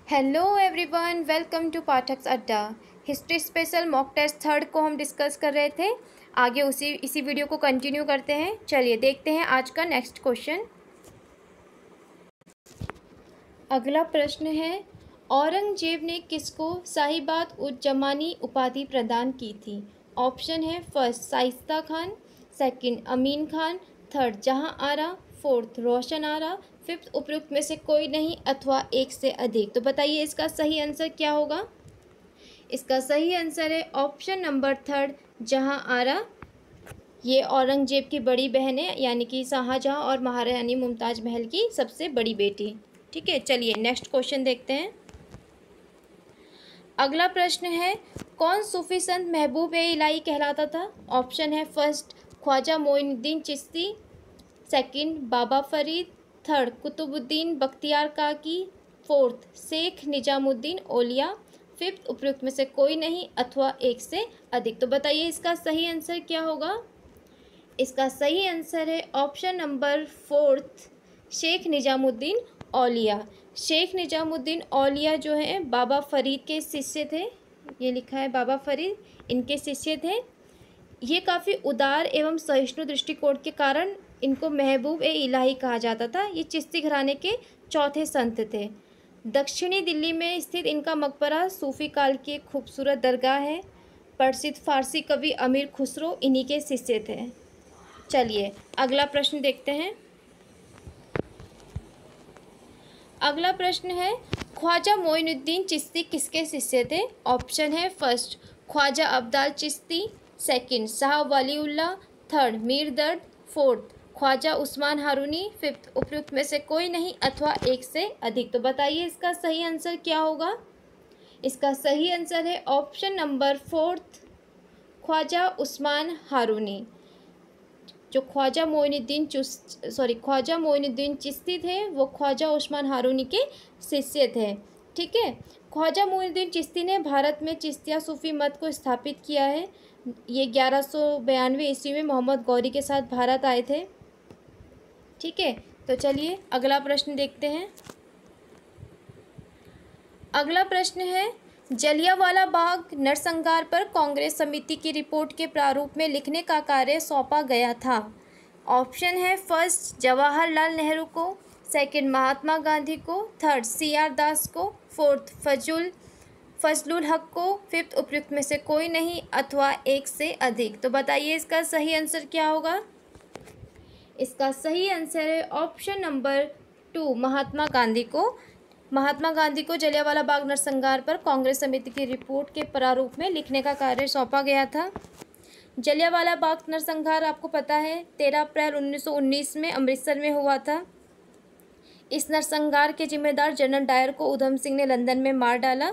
Hello everyone, welcome to Pathak's Adda. History special mock test third को हम discuss कर रहे थे। आगे इसी वीडियो को कंटिन्यू करते हैं। चलिए देखते हैं आज का नेक्स्ट क्वेश्चन। अगला प्रश्न है, औरंगजेब ने किसको साहिबाद उज जमानी उपाधि प्रदान की थी? ऑप्शन है फर्स्ट शाइस्ता खान, सेकंड अमीन खान, थर्ड जहां आरा, फोर्थ रोशन आरा, फिफ्थ उपयुक्त में से कोई नहीं अथवा एक से अधिक। तो बताइए इसका सही आंसर क्या होगा? इसका सही आंसर है ऑप्शन नंबर थर्ड जहां आरा। ये औरंगजेब की बड़ी बहन है, यानी कि शाहजहां और महारानी मुमताज महल की सबसे बड़ी बेटी। ठीक है, चलिए नेक्स्ट क्वेश्चन देखते हैं। अगला प्रश्न है, कौन सूफी संत महबूब ए इलाही कहलाता था? ऑप्शन है फर्स्ट ख्वाजा मोइनुद्दीन चिश्ती, सेकंड बाबा फरीद, थर्ड कुतुबुद्दीन बख्तियार काकी, फोर्थ शेख निजामुद्दीन औलिया, फिफ्थ उपयुक्त में से कोई नहीं अथवा एक से अधिक। तो बताइए इसका सही आंसर क्या होगा? इसका सही आंसर है option number fourth Sheikh Nizamuddin Auliya. Sheikh Nizamuddin Auliya जो है बाबा फरीद के शिष्य थे। ये लिखा है बाबा फरीद इनके शिष्य थे। ये काफ़ी उदार एवं सहिष्णु दृष्टिकोण के कारण इनको महबूब ए इलाही कहा जाता था। ये चिश्ती घराने के चौथे संत थे। दक्षिणी दिल्ली में स्थित इनका मकबरा सूफी काल की एक खूबसूरत दरगाह है। प्रसिद्ध फारसी कवि अमीर खुसरो इन्हीं के शिष्य थे। चलिए अगला प्रश्न देखते हैं। अगला प्रश्न है, ख्वाजा मोइनुद्दीन चिश्ती किसके शिष्य थे? ऑप्शन है first Khwaja Abdal Chishti, second Shah Waliullah, third Mir Dard, fourth Khwaja Usman Haruni, fifth उपयुक्त में से कोई नहीं अथवा एक से अधिक। तो बताइए इसका सही आंसर क्या होगा? इसका सही आंसर है option number fourth Khwaja Usman Harooni. जो ख्वाजा मोइनुद्दीन चिश्ती थे वो ख्वाजा उस्मान हारूनी के शिष्य थे। ठीक है, ख्वाजा मोइनुद्दीन चिश्ती ने भारत में चिश्तिया सूफी मत को स्थापित किया है। ये 1192 ईस्वी में मोहम्मद गौरी के साथ भारत आए थे। ठीक है, तो चलिए अगला प्रश्न देखते हैं। अगला प्रश्न है, जलियांवाला बाग नरसंहार पर कांग्रेस समिति की रिपोर्ट के प्रारूप में लिखने का कार्य सौंपा गया था। ऑप्शन है फर्स्ट जवाहरलाल नेहरू को, सेकंड महात्मा गांधी को, थर्ड CR दास को, फोर्थ फजलुल हक को, फिफ्थ उपयुक्त में से कोई नहीं अथवा एक से अधिक। तो बताइए इसका सही आंसर क्या होगा? इसका सही आंसर है ऑप्शन नंबर 2 महात्मा गांधी को जलियांवाला बाग नरसंहार पर कांग्रेस समिति की रिपोर्ट के प्रारूप में लिखने का कार्य सौंपा गया था। जलियांवाला बाग नरसंहार आपको पता है 13 अप्रैल 1919 में अमृतसर में हुआ था। इस नरसंहार के जिम्मेदार जनरल डायर को उधम सिंह ने लंदन में मार डाला।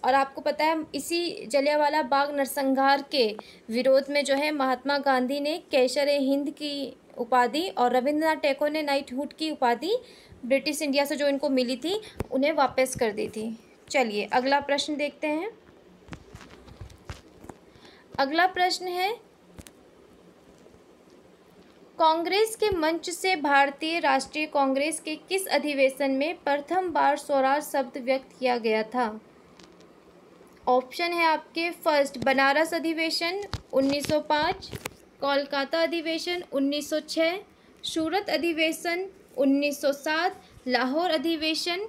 और आपको पता है इसी जलियांवाला बाग नरसंहार के विरोध में जो है महात्मा गांधी ने कैसर-ए-हिंद की उपाधि और रविंद्रनाथ टैगोर ने नाइटहुड की उपाधि ब्रिटिश इंडिया से जो इनको मिली थी उन्हें वापस कर दी थी। चलिए अगला प्रश्न देखते हैं। अगला प्रश्न है, कांग्रेस के मंच से भारतीय राष्ट्रीय कांग्रेस के किस अधिवेशन में प्रथम बार स्वराज शब्द व्यक्त किया गया था? ऑप्शन है आपके फर्स्ट बनारस अधिवेशन 1905, कोलकाता अधिवेशन 1906, सूरत अधिवेशन 1907, लाहौर अधिवेशन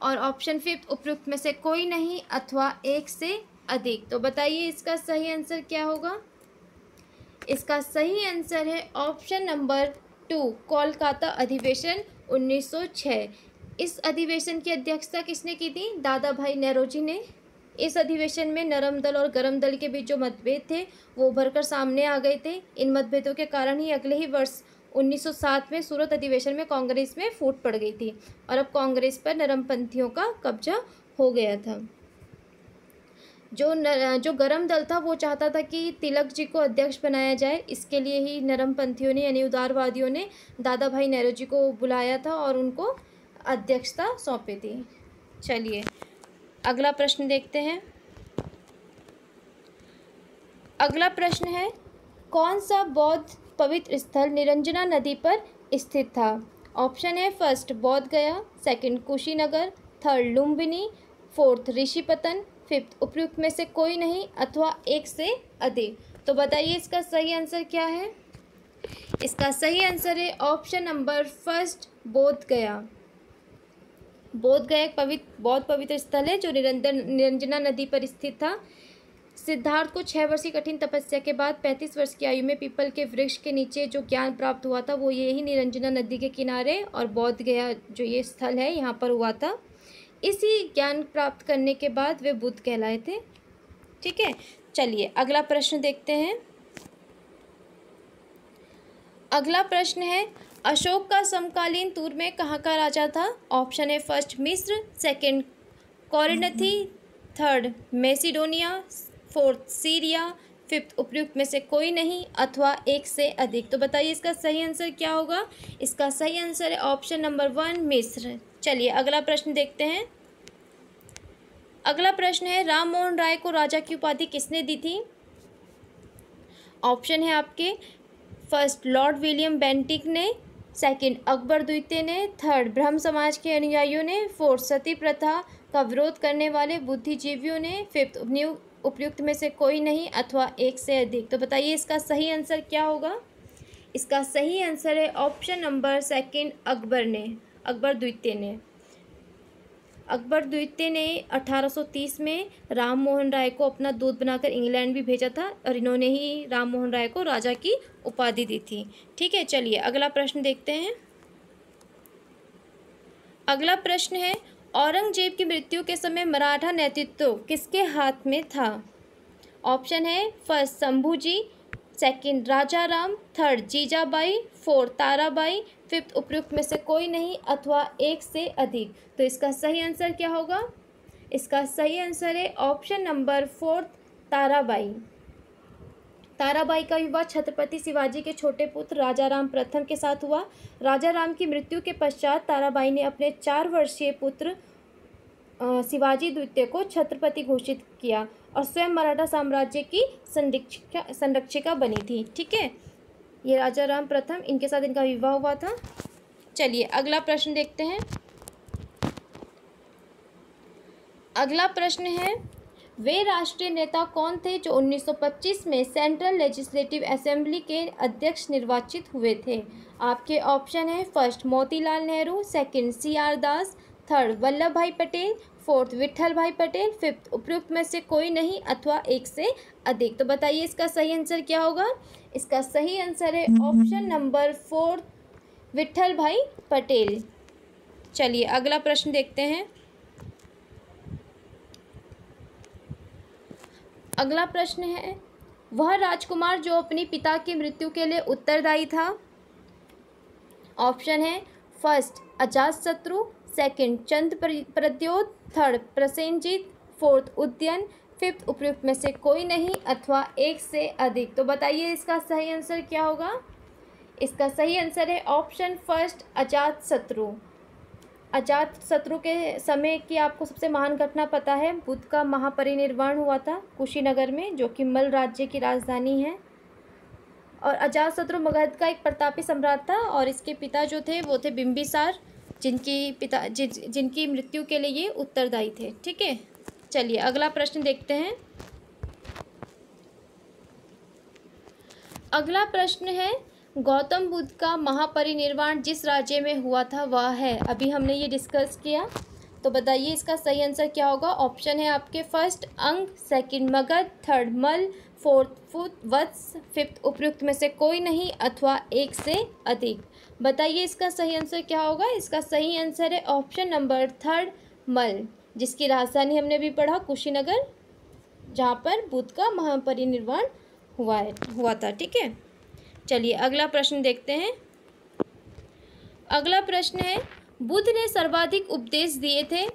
और ऑप्शन फिफ्थ उपयुक्त में से कोई नहीं अथवा एक से अधिक। तो बताइए इसका सही आंसर क्या होगा? इसका सही आंसर है ऑप्शन नंबर 2 कोलकाता अधिवेशन 1906। इस अधिवेशन की अध्यक्षता किसने की थी? दादा भाई नौरोजी ने। इस अधिवेशन में नरम दल और गरम दल के बीच जो मतभेद थे वो उभरकर सामने आ गए थे। इन मतभेदों के कारण ही अगले ही वर्ष 1907 में सूरत अधिवेशन में कांग्रेस में फूट पड़ गई थी और अब कांग्रेस पर नरमपंथियों का कब्जा हो गया था। जो गरम दल था वो चाहता था कि तिलक जी को अध्यक्ष बनाया जाए। इसके लिए ही नरमपंथियों ने यानी उदारवादियों ने दादा भाई नौरोजी को बुलाया था और उनको अध्यक्षता सौंपी थी। चलिए अगला प्रश्न देखते हैं। अगला प्रश्न है, कौन सा बौद्ध पवित्र स्थल निरंजना नदी पर स्थित था? ऑप्शन है फर्स्ट बोध गया, second Kushinagar, third Lumbini, fourth Rishipatan, fifth उपयुक्त में से कोई नहीं अथवा एक से अधिक। तो बताइए इसका सही आंसर क्या है। इसका सही आंसर है ऑप्शन नंबर फर्स्ट, बोध गया। बोध गया एक बहुत पवित्र स्थल है जो निरंजना नदी पर स्थित था। सिद्धार्थ को 6 वर्ष की कठिन तपस्या के बाद 35 वर्ष की आयु में पीपल के वृक्ष के नीचे जो ज्ञान प्राप्त हुआ था वो यही निरंजना नदी के किनारे और बोध गया जो ये स्थल है यहाँ पर हुआ था। इसी ज्ञान प्राप्त करने के बाद वे बुद्ध कहलाए थे। ठीक है, चलिए अगला प्रश्न देखते हैं। अगला प्रश्न है, अशोक का समकालीन तुर्क में कहाँ का राजा था। ऑप्शन है फर्स्ट मिस्र, सेकंड कोरिन्थी, third Macedonia, fourth Syria, fifth उपयुक्त में से कोई नहीं अथवा एक से अधिक। तो बताइए इसका सही आंसर क्या होगा। इसका सही आंसर है ऑप्शन नंबर 1 मिस्र। चलिए अगला प्रश्न देखते हैं। अगला प्रश्न है, राम मोहन राय को राजा की उपाधि किसने दी थी। ऑप्शन है आपके फर्स्ट लॉर्ड विलियम बेंटिक ने, सेकंड अकबर द्वितीय ने, थर्ड ब्रह्म समाज के अनुयायियों ने, फोर्थ सती प्रथा का विरोध करने वाले बुद्धिजीवियों ने, फिफ्थ उपयुक्त में से कोई नहीं अथवा एक से अधिक। तो बताइए इसका सही आंसर क्या होगा। इसका सही आंसर है ऑप्शन नंबर सेकंड अकबर द्वितीय ने। अकबर द्वितीय ने 1830 में राम मोहन राय को अपना दूत बनाकर इंग्लैंड भी भेजा था और इन्होंने ही राम मोहन राय को राजा की उपाधि दी थी। ठीक है, चलिए अगला प्रश्न देखते हैं। अगला प्रश्न है, औरंगजेब की मृत्यु के समय मराठा नेतृत्व किसके हाथ में था। ऑप्शन है first Shambhuji, second Raja Ram, third Jijabai, fourth Tarabai, fifth उपयुक्त में से कोई नहीं अथवा एक से अधिक। तो इसका सही आंसर क्या होगा। इसका सही आंसर है ऑप्शन नंबर 4 ताराबाई। ताराबाई का विवाह छत्रपति शिवाजी के छोटे पुत्र राजा राम प्रथम के साथ हुआ। राजा राम की मृत्यु के पश्चात ताराबाई ने अपने 4 वर्षीय पुत्र शिवाजी द्वितीय को छत्रपति घोषित किया और स्वयं मराठा साम्राज्य की संरक्षिका बनी थी। ठीक है, ये राजा राम प्रथम, इनके साथ इनका विवाह हुआ था। चलिए अगला प्रश्न देखते हैं। अगला प्रश्न है, वे राष्ट्रीय नेता कौन थे जो 1925 में सेंट्रल लेजिस्लेटिव असेंबली के अध्यक्ष निर्वाचित हुए थे। आपके ऑप्शन है first Motilal Nehru, second CR दास, थर्ड वल्लभ भाई पटेल, फोर्थ विट्ठल भाई पटेल, फिफ्थ उपयुक्त में से कोई नहीं अथवा एक से अधिक। तो बताइए इसका सही आंसर क्या होगा। इसका सही आंसर है ऑप्शन नंबर 4 विट्ठल भाई पटेल। चलिए अगला प्रश्न देखते हैं। अगला प्रश्न है, वह राजकुमार जो अपनी पिता की मृत्यु के लिए उत्तरदायी था। ऑप्शन है first Ajatashatru, second Chand Pradyot, third Prasenjit, fourth Udayan, fifth उपयुक्त में से कोई नहीं अथवा एक से अधिक। तो बताइए इसका सही आंसर क्या होगा। इसका सही आंसर है ऑप्शन फर्स्ट अजातशत्रु। अजातशत्रु के समय की आपको सबसे महान घटना पता है, बुद्ध का महापरिनिर्वाण हुआ था कुशीनगर में, जो कि मल्ल राज्य की राजधानी है। और अजातशत्रु मगध का एक प्रतापी सम्राट था और इसके पिता जो थे वो थे बिंबिसार, जिनकी मृत्यु के लिए ये उत्तरदायी थे। ठीक है, चलिए अगला प्रश्न देखते हैं। अगला प्रश्न है, गौतम बुद्ध का महापरिनिर्वाण जिस राज्य में हुआ था वह है। अभी हमने ये डिस्कस किया, तो बताइए इसका सही आंसर क्या होगा। ऑप्शन है आपके फर्स्ट अंग, सेकंड मगध, थर्ड मल्ल, फोर्थ वत्स, फिफ्थ उपयुक्त में से कोई नहीं अथवा एक से अधिक। बताइए इसका सही आंसर क्या होगा। इसका सही आंसर है ऑप्शन नंबर 3 मल्ल, जिसकी राजधानी हमने भी पढ़ा कुशीनगर, जहाँ पर बुद्ध का महापरिनिर्वाण हुआ था। ठीक है, चलिए अगला प्रश्न देखते हैं। अगला प्रश्न है, बुद्ध ने सर्वाधिक उपदेश दिए थे।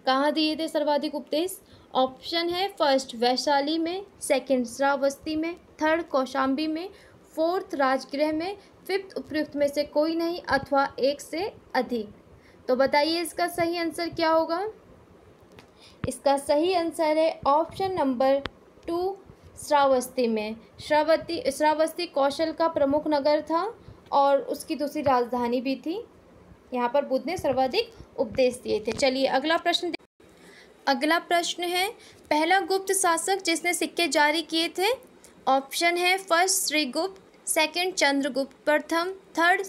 कहाँ दिए थे सर्वाधिक उपदेश। ऑप्शन है फर्स्ट वैशाली में, सेकंड श्रावस्ती में, थर्ड कौशाम्बी में, फोर्थ राजगृह में, फिफ्थ उपयुक्त में से कोई नहीं अथवा एक से अधिक। तो बताइए इसका सही आंसर क्या होगा। इसका सही आंसर है ऑप्शन नंबर 2 श्रावस्ती में। श्रावस्ती कौशल का प्रमुख नगर था और उसकी दूसरी राजधानी भी थी। यहाँ पर बुद्ध ने सर्वाधिक उपदेश दिए थे। चलिए अगला प्रश्न है, पहला गुप्त शासक जिसने सिक्के जारी किए थे। ऑप्शन है फर्स्ट श्रीगुप्त, सेकंड चंद्रगुप्त प्रथम, थर्ड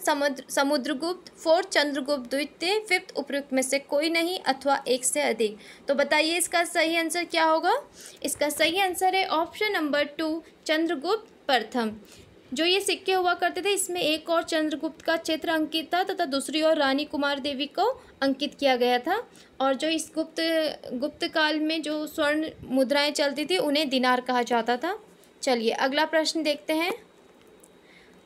समुद्रगुप्त, फोर्थ चंद्रगुप्त द्वितीय, फिफ्थ उपयुक्त में से कोई नहीं अथवा एक से अधिक। तो बताइए इसका सही आंसर क्या होगा। इसका सही आंसर है ऑप्शन नंबर 2 चंद्रगुप्त प्रथम। जो ये सिक्के हुआ करते थे इसमें एक और चंद्रगुप्त का चित्र अंकित था तथा दूसरी ओर रानी कुमार देवी को अंकित किया गया था। और जो इस गुप्त काल में जो स्वर्ण मुद्राएं चलती थी उन्हें दिनार कहा जाता था। चलिए अगला प्रश्न देखते हैं।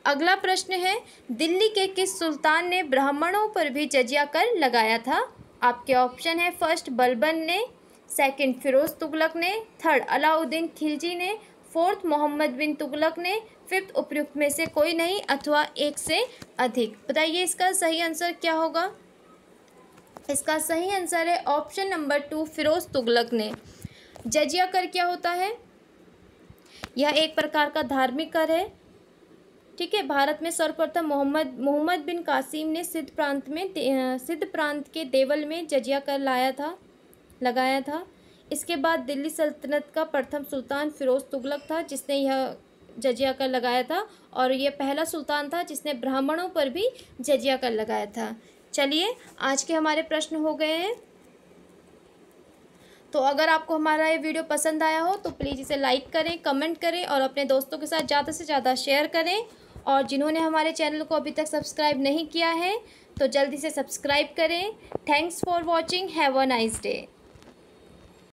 अगला प्रश्न है, दिल्ली के किस सुल्तान ने ब्राह्मणों पर भी जजिया कर लगाया था। आपके ऑप्शन है फर्स्ट बलबन ने, सेकंड फिरोज तुगलक ने, थर्ड अलाउद्दीन खिलजी ने, फोर्थ मोहम्मद बिन तुगलक ने, फिफ्थ उपयुक्त में से कोई नहीं अथवा एक से अधिक। बताइए इसका सही आंसर क्या होगा। इसका सही आंसर है ऑप्शन नंबर 2 फिरोज तुगलक ने। जजिया कर क्या होता है। यह एक प्रकार का धार्मिक कर है। ठीक है, भारत में सर्वप्रथम मोहम्मद बिन कासिम ने सिंध प्रांत के देवल में जजिया कर लगाया था। इसके बाद दिल्ली सल्तनत का प्रथम सुल्तान फिरोज तुगलक था जिसने यह जजिया कर लगाया था और यह पहला सुल्तान था जिसने ब्राह्मणों पर भी जजिया कर लगाया था। चलिए आज के हमारे प्रश्न हो गए हैं। तो अगर आपको हमारा ये वीडियो पसंद आया हो तो प्लीज़ इसे लाइक करें, कमेंट करें और अपने दोस्तों के साथ ज़्यादा से ज़्यादा शेयर करें। और जिन्होंने हमारे चैनल को अभी तक सब्सक्राइब नहीं किया है तो जल्दी से सब्सक्राइब करें। Thanks for watching, have a nice day.